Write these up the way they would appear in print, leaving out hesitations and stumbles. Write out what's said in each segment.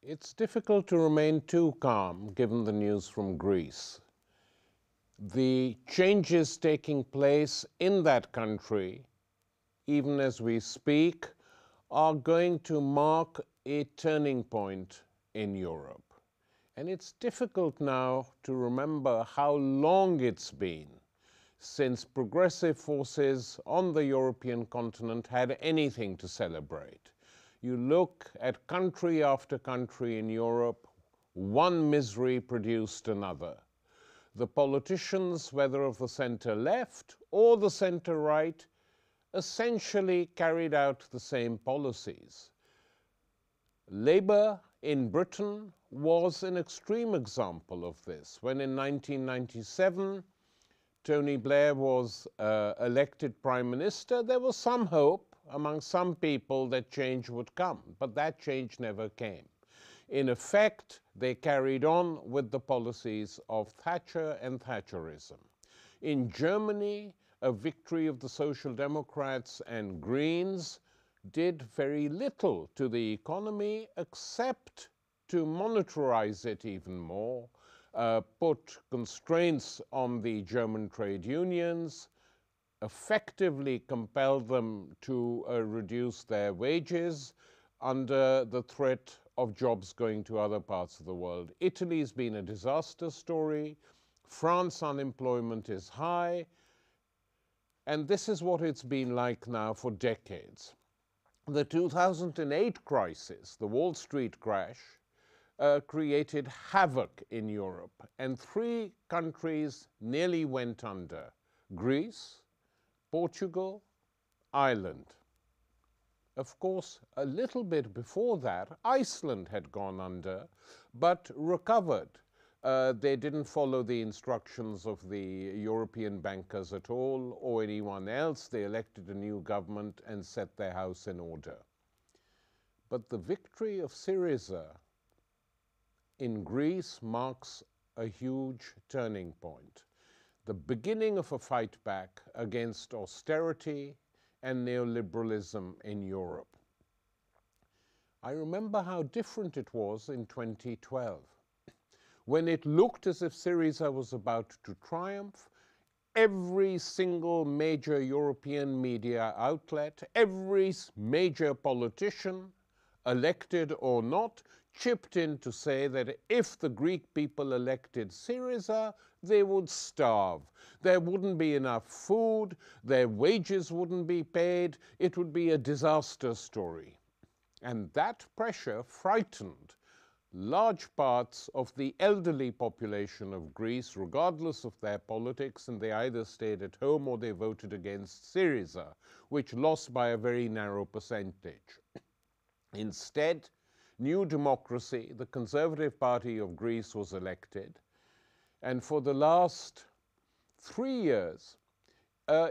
It's difficult to remain too calm given the news from Greece. The changes taking place in that country, even as we speak, are going to mark a turning point in Europe. And it's difficult now to remember how long it's been since progressive forces on the European continent had anything to celebrate. You look at country after country in Europe, one misery produced another. The politicians, whether of the center-left or the center-right, essentially carried out the same policies. Labour in Britain was an extreme example of this, when in 1997 Tony Blair was elected Prime Minister. There was some hope among some people that change would come, but that change never came. In effect, they carried on with the policies of Thatcher and Thatcherism. In Germany, a victory of the Social Democrats and Greens did very little to the economy except to monetarize it even more, put constraints on the German trade unions, effectively compelled them to reduce their wages under the threat of jobs going to other parts of the world. Italy's been a disaster story. France unemployment is high. And this is what it's been like now for decades. The 2008 crisis, the Wall Street crash, created havoc in Europe, and three countries nearly went under: Greece, Portugal, Ireland. Of course, a little bit before that, Iceland had gone under, but recovered. They didn't follow the instructions of the European bankers at all, or anyone else. They elected a new government and set their house in order. But the victory of Syriza in Greece marks a huge turning point, the beginning of a fight back against austerity and neoliberalism in Europe. I remember how different it was in 2012. When it looked as if Syriza was about to triumph, every single major European media outlet, every major politician, elected or not, chipped in to say that if the Greek people elected Syriza, they would starve. There wouldn't be enough food, their wages wouldn't be paid, it would be a disaster story. And that pressure frightened large parts of the elderly population of Greece, regardless of their politics, and they either stayed at home or they voted against Syriza, which lost by a very narrow percentage. Instead, New Democracy, the Conservative Party of Greece, was elected, and for the last 3 years,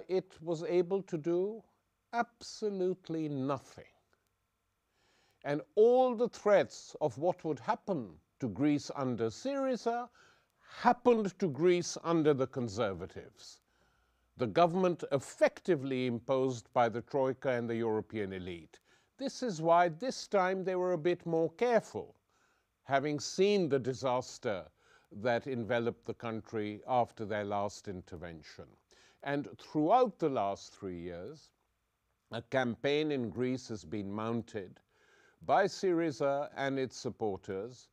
it was able to do absolutely nothing. And all the threats of what would happen to Greece under Syriza happened to Greece under the Conservatives, the government effectively imposed by the Troika and the European elite. This is why this time they were a bit more careful, having seen the disaster that enveloped the country after their last intervention. And throughout the last 3 years, a campaign in Greece has been mounted by Syriza and its supporters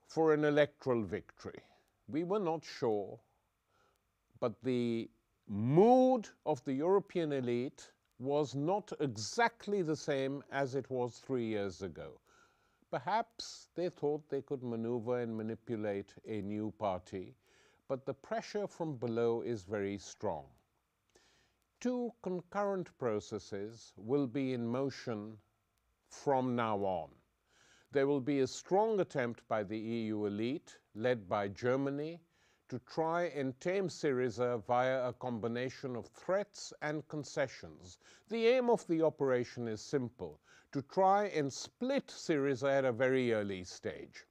for an electoral victory. We were not sure, but the mood of the European elite was not exactly the same as it was 3 years ago. Perhaps they thought they could maneuver and manipulate a new party, but the pressure from below is very strong. Two concurrent processes will be in motion from now on. There will be a strong attempt by the EU elite, led by Germany, to try and tame Syriza via a combination of threats and concessions. The aim of the operation is simple: to try and split Syriza at a very early stage.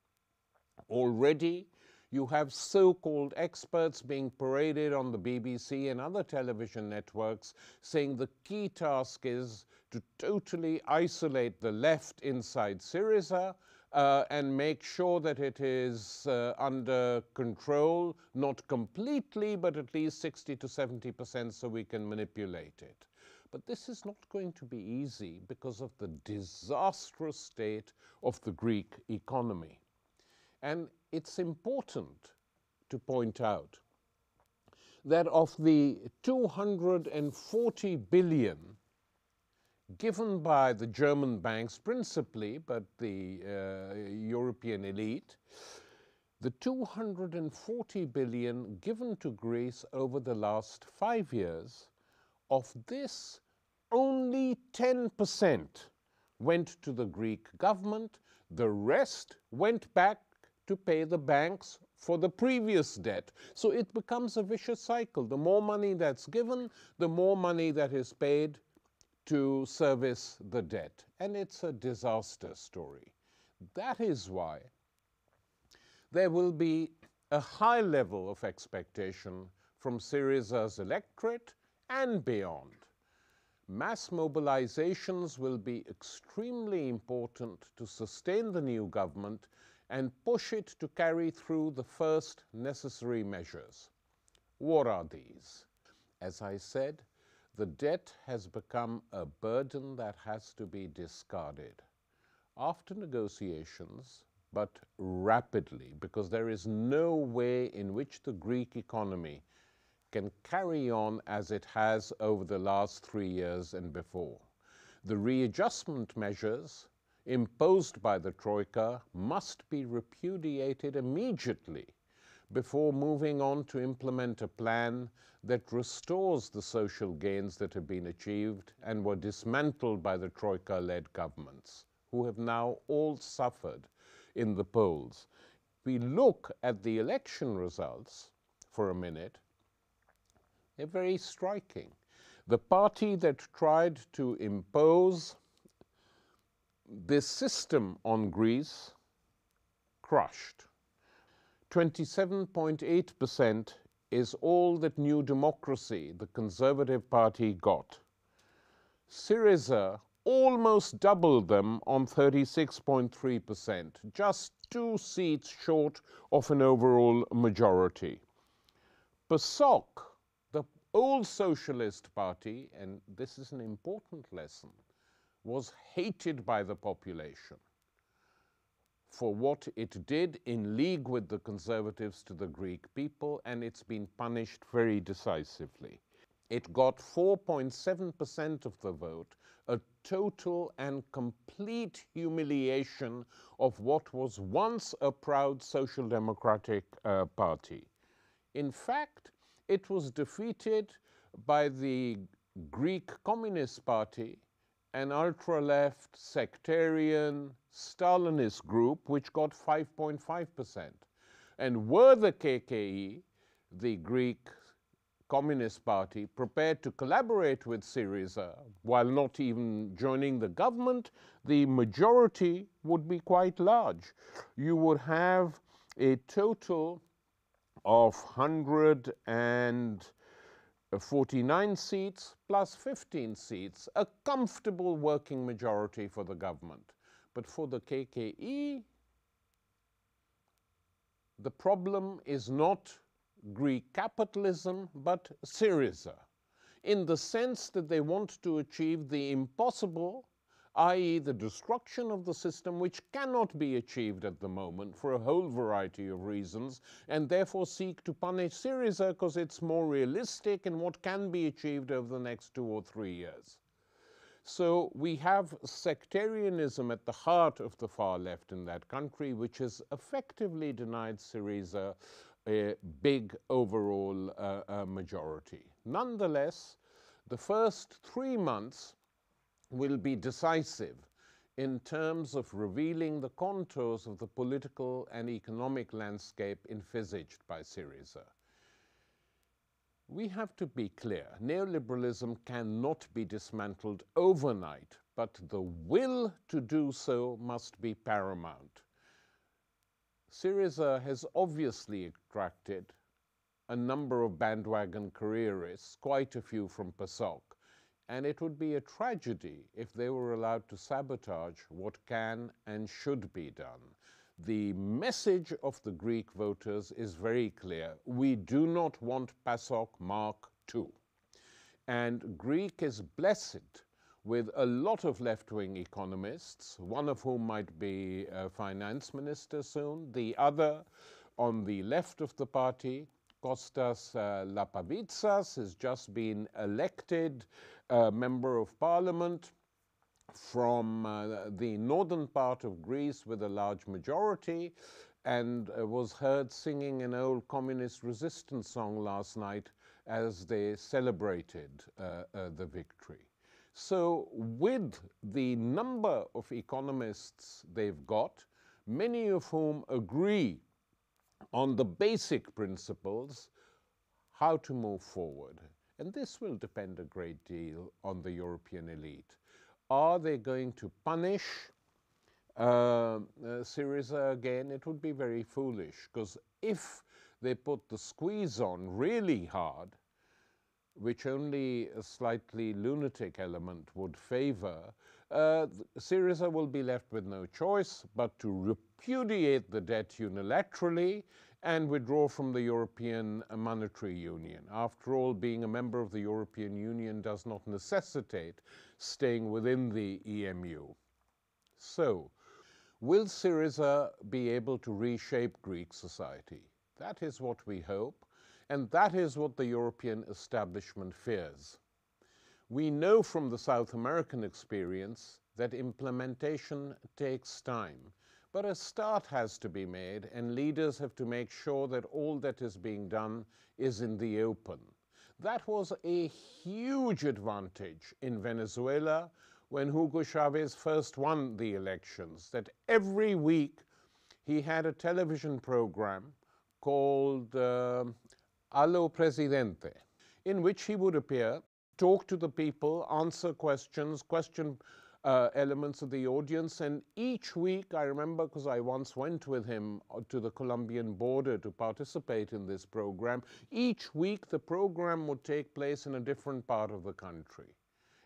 Already, you have so-called experts being paraded on the BBC and other television networks saying the key task is to totally isolate the left inside Syriza and make sure that it is under control, not completely, but at least 60 to 70% so we can manipulate it. But this is not going to be easy because of the disastrous state of the Greek economy. And it's important to point out that of the 240 billion given by the German banks principally, but the European elite, the 240 billion given to Greece over the last 5 years, of this only 10% went to the Greek government. The rest went back to pay the banks for the previous debt. So it becomes a vicious cycle. The more money that's given, the more money that is paid to service the debt. And it's a disaster story. That is why there will be a high level of expectation from Syriza's electorate and beyond. Mass mobilizations will be extremely important to sustain the new government and push it to carry through the first necessary measures. What are these? As I said, the debt has become a burden that has to be discarded. After negotiations, but rapidly, because there is no way in which the Greek economy can carry on as it has over the last 3 years and before. The readjustment measures imposed by the Troika must be repudiated immediately before moving on to implement a plan that restores the social gains that have been achieved and were dismantled by the Troika-led governments, who have now all suffered in the polls. We look at the election results for a minute. They're very striking. The party that tried to impose this system on Greece crushed. 27.8% is all that New Democracy, the Conservative Party, got. Syriza almost doubled them on 36.3%, just 2 seats short of an overall majority. PASOK, the old Socialist Party, and this is an important lesson, was hated by the population for what it did in league with the Conservatives to the Greek people, and it's been punished very decisively. It got 4.7% of the vote, a total and complete humiliation of what was once a proud social democratic party. In fact, it was defeated by the Greek Communist Party, an ultra-left, sectarian, Stalinist group, which got 5.5%. And were the KKE, the Greek Communist Party, prepared to collaborate with Syriza while not even joining the government, the majority would be quite large. You would have a total of 149 seats plus 15 seats, a comfortable working majority for the government. But for the KKE, the problem is not Greek capitalism, but Syriza, in the sense that they want to achieve the impossible, i.e. the destruction of the system, which cannot be achieved at the moment for a whole variety of reasons, and therefore seek to punish Syriza because it's more realistic in what can be achieved over the next 2 or 3 years. So we have sectarianism at the heart of the far left in that country, which has effectively denied Syriza a big overall majority. Nonetheless, the first 3 months will be decisive in terms of revealing the contours of the political and economic landscape envisaged by Syriza. We have to be clear, neoliberalism cannot be dismantled overnight, but the will to do so must be paramount. Syriza has obviously attracted a number of bandwagon careerists, quite a few from PASOK, and it would be a tragedy if they were allowed to sabotage what can and should be done. The message of the Greek voters is very clear. We do not want PASOK Mark II. And Greek is blessed with a lot of left-wing economists, one of whom might be a finance minister soon, the other on the left of the party, Kostas Lapavitsas, has just been elected member of parliament from the northern part of Greece with a large majority, and was heard singing an old communist resistance song last night as they celebrated the victory. So with the number of economists they've got, many of whom agree on the basic principles, how to move forward. And this will depend a great deal on the European elite. Are they going to punish Syriza again? It would be very foolish, because if they put the squeeze on really hard, which only a slightly lunatic element would favor, Syriza will be left with no choice but to repudiate the debt unilaterally and withdraw from the European Monetary Union. After all, being a member of the European Union does not necessitate staying within the EMU. So, will Syriza be able to reshape Greek society? That is what we hope, and that is what the European establishment fears. We know from the South American experience that implementation takes time. But a start has to be made, and leaders have to make sure that all that is being done is in the open. That was a huge advantage in Venezuela when Hugo Chavez first won the elections, that every week he had a television program called Allo Presidente, in which he would appear, talk to the people, answer questions, question elements of the audience, and each week, I remember because I once went with him to the Colombian border to participate in this program, each week the program would take place in a different part of the country.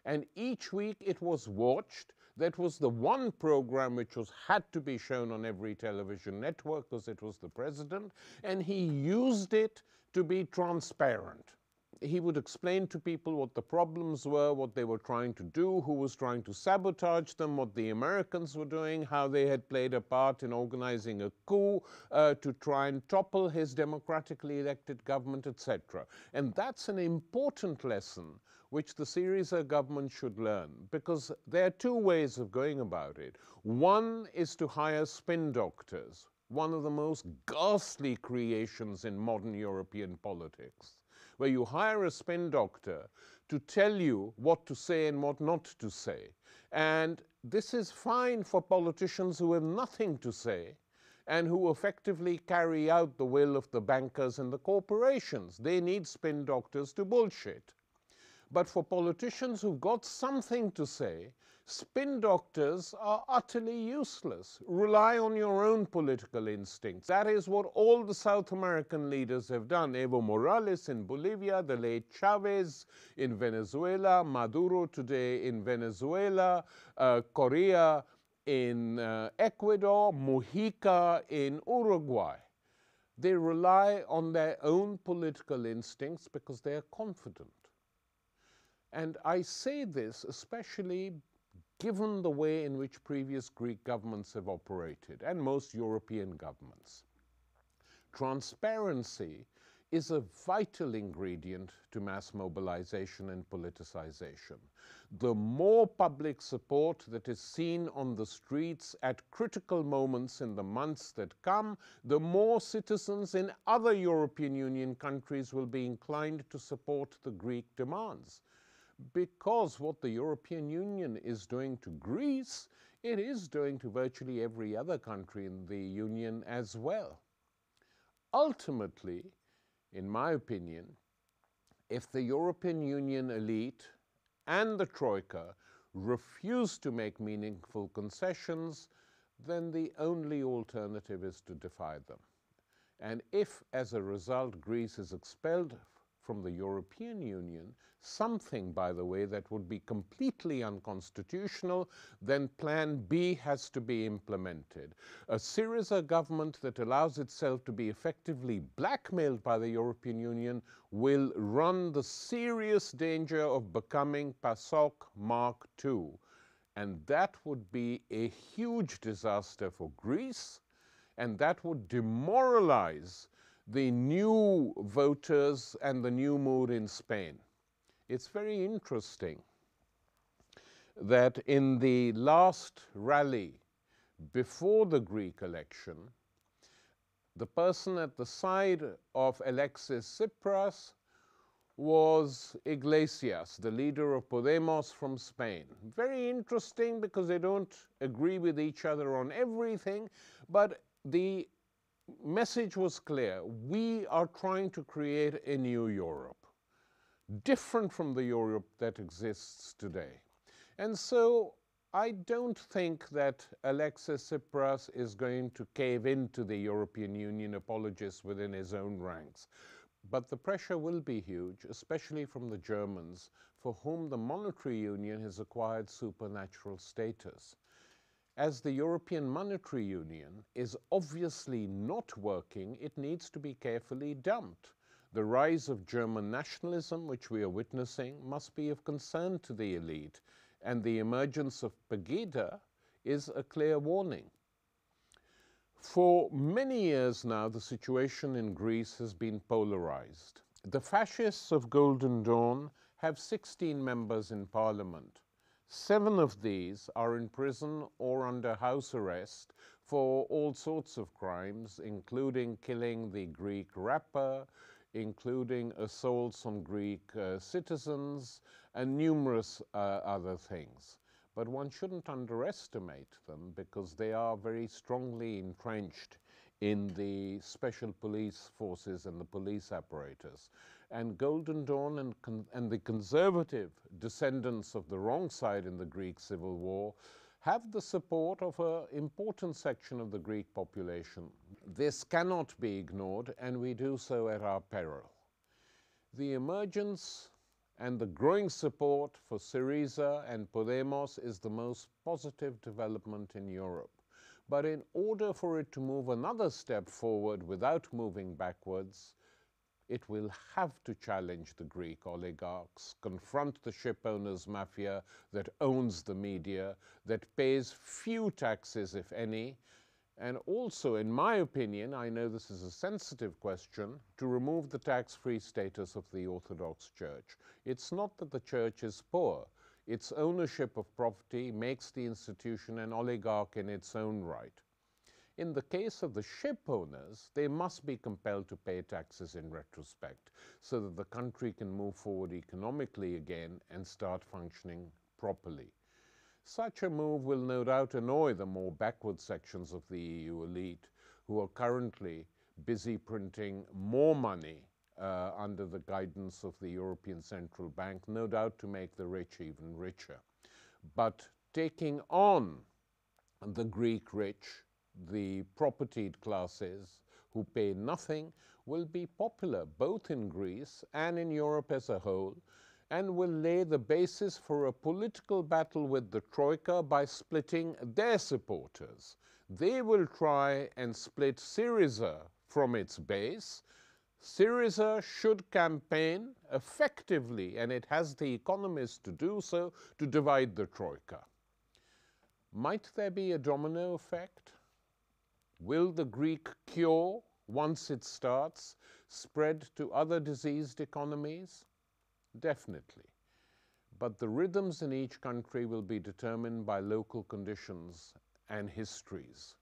And each week it was watched. That was the one program which had to be shown on every television network because it was the president, and he used it to be transparent. He would explain to people what the problems were, what they were trying to do, who was trying to sabotage them, what the Americans were doing, how they had played a part in organizing a coup to try and topple his democratically elected government, etc. And that's an important lesson which the Syriza government should learn, because there are two ways of going about it. One is to hire spin doctors, one of the most ghastly creations in modern European politics, where you hire a spin doctor to tell you what to say and what not to say. And this is fine for politicians who have nothing to say and who effectively carry out the will of the bankers and the corporations. They need spin doctors to bullshit. But for politicians who've got something to say, spin doctors are utterly useless. Rely on your own political instincts. That is what all the South American leaders have done. Evo Morales in Bolivia, the late Chavez in Venezuela, Maduro today in Venezuela, Correa in Ecuador, Mujica in Uruguay. They rely on their own political instincts because they are confident. And I say this especially given the way in which previous Greek governments have operated, and most European governments. Transparency is a vital ingredient to mass mobilization and politicization. The more public support that is seen on the streets at critical moments in the months that come, the more citizens in other European Union countries will be inclined to support the Greek demands. Because what the European Union is doing to Greece, it is doing to virtually every other country in the Union as well. Ultimately, in my opinion, if the European Union elite and the Troika refuse to make meaningful concessions, then the only alternative is to defy them. And if, as a result, Greece is expelled from the European Union, something, by the way, that would be completely unconstitutional, then Plan B has to be implemented. A Syriza government that allows itself to be effectively blackmailed by the European Union will run the serious danger of becoming PASOK Mark II. And that would be a huge disaster for Greece, and that would demoralize the new voters and the new mood in Spain. It's very interesting that in the last rally before the Greek election, the person at the side of Alexis Tsipras was Iglesias, the leader of Podemos from Spain. Very interesting because they don't agree with each other on everything, but the message was clear. We are trying to create a new Europe, different from the Europe that exists today. And so I don't think that Alexis Tsipras is going to cave into the European Union apologists within his own ranks. But the pressure will be huge, especially from the Germans, for whom the monetary union has acquired supernatural status. As the European Monetary Union is obviously not working, it needs to be carefully dumped. The rise of German nationalism, which we are witnessing, must be of concern to the elite, and the emergence of Pegida is a clear warning. For many years now, the situation in Greece has been polarized. The fascists of Golden Dawn have 16 members in parliament. 7 of these are in prison or under house arrest for all sorts of crimes, including killing the Greek rapper, including assaults on Greek citizens, and numerous other things. But one shouldn't underestimate them because they are very strongly entrenched in the special police forces and the police apparatus. And Golden Dawn and the conservative descendants of the wrong side in the Greek Civil War have the support of an important section of the Greek population. This cannot be ignored, and we do so at our peril. The emergence and the growing support for Syriza and Podemos is the most positive development in Europe. But in order for it to move another step forward without moving backwards, it will have to challenge the Greek oligarchs, confront the shipowners' mafia that owns the media, that pays few taxes, if any, and also, in my opinion, I know this is a sensitive question, to remove the tax-free status of the Orthodox Church. It's not that the Church is poor. Its ownership of property makes the institution an oligarch in its own right. In the case of the ship owners, they must be compelled to pay taxes in retrospect so that the country can move forward economically again and start functioning properly. Such a move will no doubt annoy the more backward sections of the EU elite, who are currently busy printing more money under the guidance of the European Central Bank, no doubt to make the rich even richer. But taking on the Greek rich, the propertied classes who pay nothing, will be popular both in Greece and in Europe as a whole, and will lay the basis for a political battle with the Troika by splitting their supporters. They will try and split Syriza from its base. Syriza should campaign effectively, and it has the economists to do so, to divide the Troika. Might there be a domino effect? Will the Greek cure, once it starts, spread to other diseased economies? Definitely. But the rhythms in each country will be determined by local conditions and histories.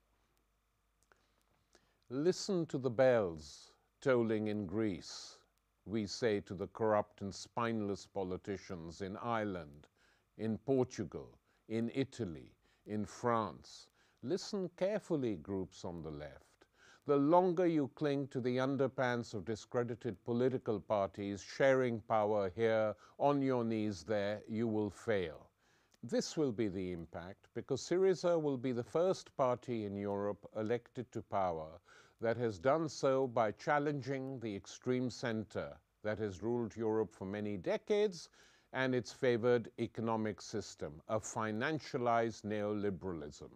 Listen to the bells tolling in Greece, we say to the corrupt and spineless politicians in Ireland, in Portugal, in Italy, in France. Listen carefully, groups on the left. The longer you cling to the underpants of discredited political parties sharing power here, on your knees there, you will fail. This will be the impact because Syriza will be the first party in Europe elected to power that has done so by challenging the extreme center that has ruled Europe for many decades, and its favored economic system, a financialized neoliberalism.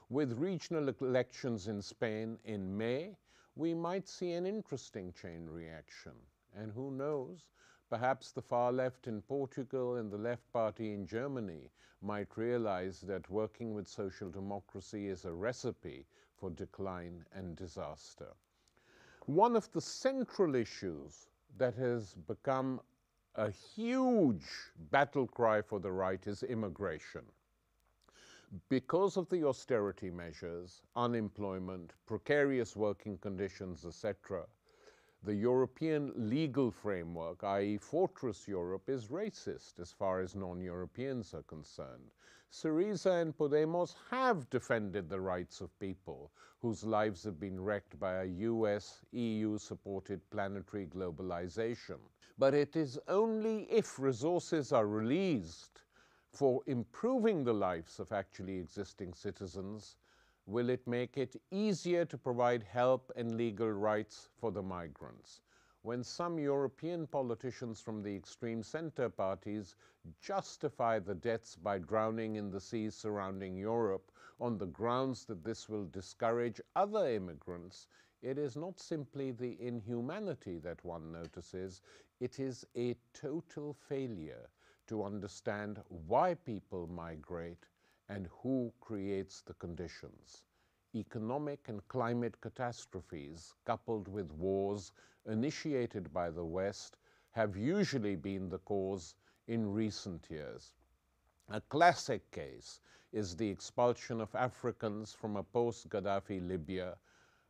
With regional elections in Spain in May, we might see an interesting chain reaction. And who knows, perhaps the far left in Portugal and the left party in Germany might realize that working with social democracy is a recipe for decline and disaster. One of the central issues that has become a huge battle cry for the right is immigration. Because of the austerity measures, unemployment, precarious working conditions, etc., the European legal framework, i.e. Fortress Europe, is racist as far as non-Europeans are concerned. Syriza and Podemos have defended the rights of people whose lives have been wrecked by a US, EU-supported planetary globalization. But it is only if resources are released for improving the lives of actually existing citizens will it make it easier to provide help and legal rights for the migrants. When some European politicians from the extreme center parties justify the deaths by drowning in the seas surrounding Europe on the grounds that this will discourage other immigrants, it is not simply the inhumanity that one notices, it is a total failure to understand why people migrate and who creates the conditions. Economic and climate catastrophes, coupled with wars initiated by the West, have usually been the cause in recent years. A classic case is the expulsion of Africans from a post-Gaddafi Libya,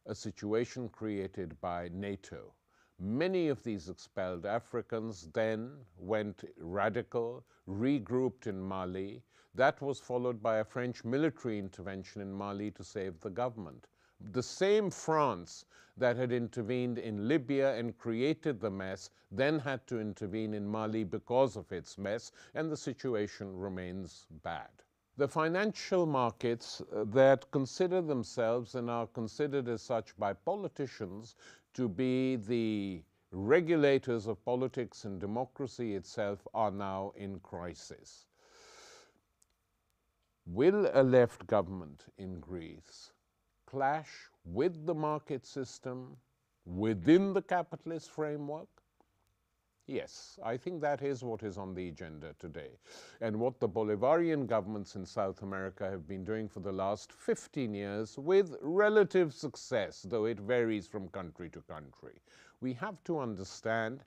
a situation created by NATO. Many of these expelled Africans then went radical, regrouped in Mali. That was followed by a French military intervention in Mali to save the government. The same France that had intervened in Libya and created the mess then had to intervene in Mali because of its mess, and the situation remains bad. The financial markets that consider themselves and are considered as such by politicians to be the regulators of politics and democracy itself are now in crisis. Will a left government in Greece clash with the market system within the capitalist framework? Yes, I think that is what is on the agenda today, and what the Bolivarian governments in South America have been doing for the last 15 years with relative success, though it varies from country to country. We have to understand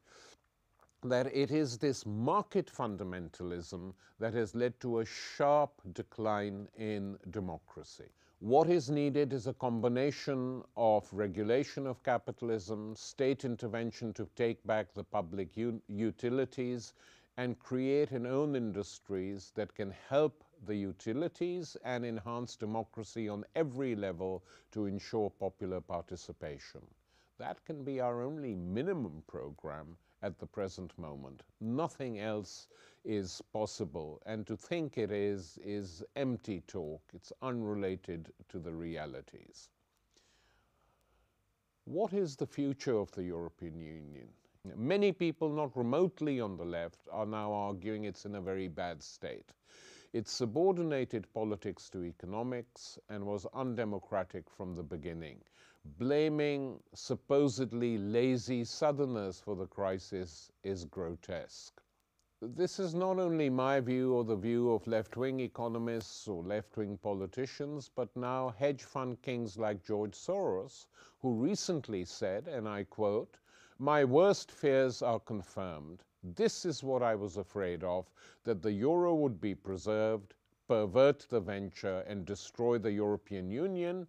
that it is this market fundamentalism that has led to a sharp decline in democracy. What is needed is a combination of regulation of capitalism, state intervention to take back the public utilities, and create and own industries that can help the utilities and enhance democracy on every level to ensure popular participation. That can be our only minimum program at the present moment. Nothing else is possible, and to think it is empty talk. It's unrelated to the realities. What is the future of the European Union? Many people not remotely on the left are now arguing it's in a very bad state. It subordinated politics to economics and was undemocratic from the beginning. Blaming supposedly lazy Southerners for the crisis is grotesque. This is not only my view or the view of left-wing economists or left-wing politicians, but now hedge fund kings like George Soros, who recently said, and I quote, "My worst fears are confirmed. This is what I was afraid of, that the euro would be preserved, pervert the venture, and destroy the European Union.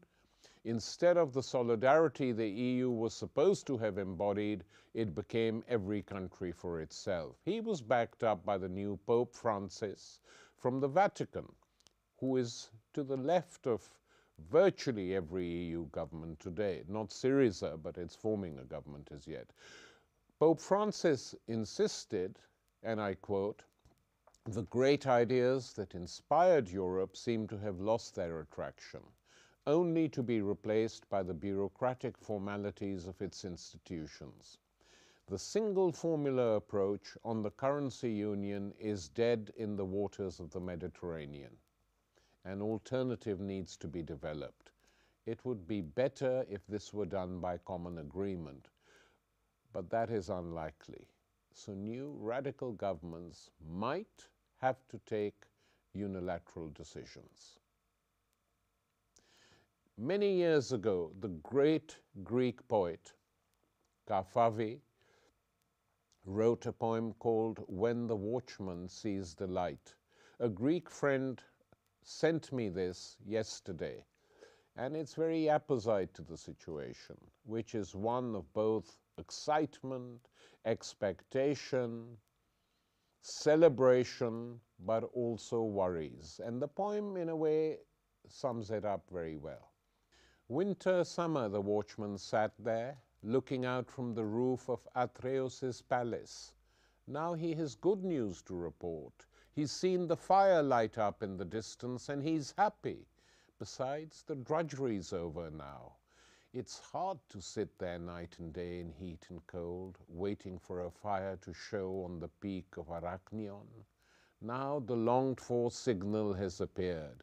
Instead of the solidarity the EU was supposed to have embodied, it became every country for itself." He was backed up by the new Pope Francis from the Vatican, who is to the left of virtually every EU government today. Not Syriza, but it's forming a government as yet. Pope Francis insisted, and I quote, "The great ideas that inspired Europe seem to have lost their attraction, only to be replaced by the bureaucratic formalities of its institutions. The single formula approach on the currency union is dead in the waters of the Mediterranean. An alternative needs to be developed. It would be better if this were done by common agreement, but that is unlikely. So new radical governments might have to take unilateral decisions. Many years ago, the great Greek poet Kafkavi wrote a poem called When the Watchman Sees the Light. A Greek friend sent me this yesterday, and it's very apposite to the situation, which is one of both excitement, expectation, celebration, but also worries. And the poem, in a way, sums it up very well. Winter, summer, the watchman sat there, looking out from the roof of Atreus' palace. Now he has good news to report. He's seen the fire light up in the distance, and he's happy. Besides, the drudgery's over now. It's hard to sit there night and day in heat and cold, waiting for a fire to show on the peak of Arachnion. Now the longed-for signal has appeared.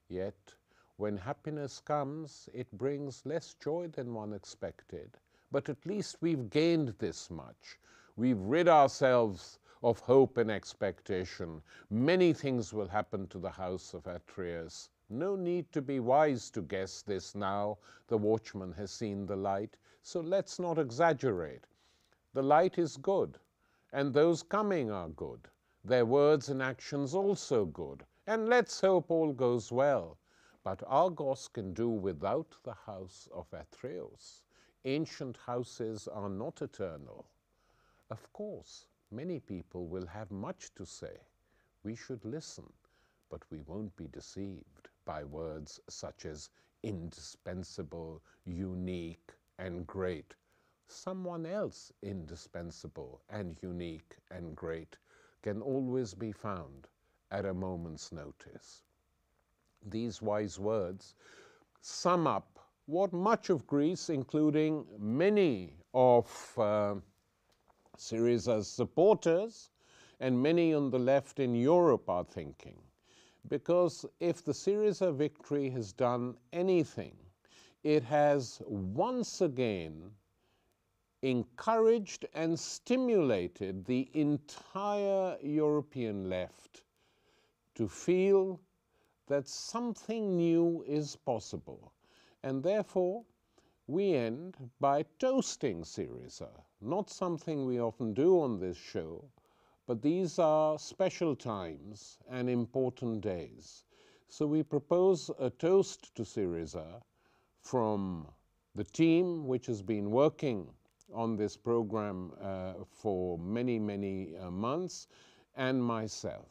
Yet, when happiness comes, it brings less joy than one expected. But at least we've gained this much. We've rid ourselves of hope and expectation. Many things will happen to the house of Atreus. No need to be wise to guess this now. The watchman has seen the light, so let's not exaggerate. The light is good, and those coming are good. Their words and actions also good, and let's hope all goes well. But Argos can do without the house of Atreus. Ancient houses are not eternal. Of course, many people will have much to say. We should listen, but we won't be deceived by words such as indispensable, unique, and great. Someone else indispensable and unique and great can always be found at a moment's notice. These wise words sum up what much of Greece, including many of Syriza's supporters and many on the left in Europe are thinking. Because if the Syriza victory has done anything, it has once again encouraged and stimulated the entire European left to feel that something new is possible. And therefore, we end by toasting Syriza, not something we often do on this show, but these are special times and important days. So we propose a toast to Syriza from the team which has been working on this program for many, many months, and myself.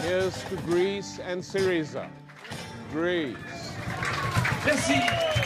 Here's to Greece and Syriza. Greece. Merci.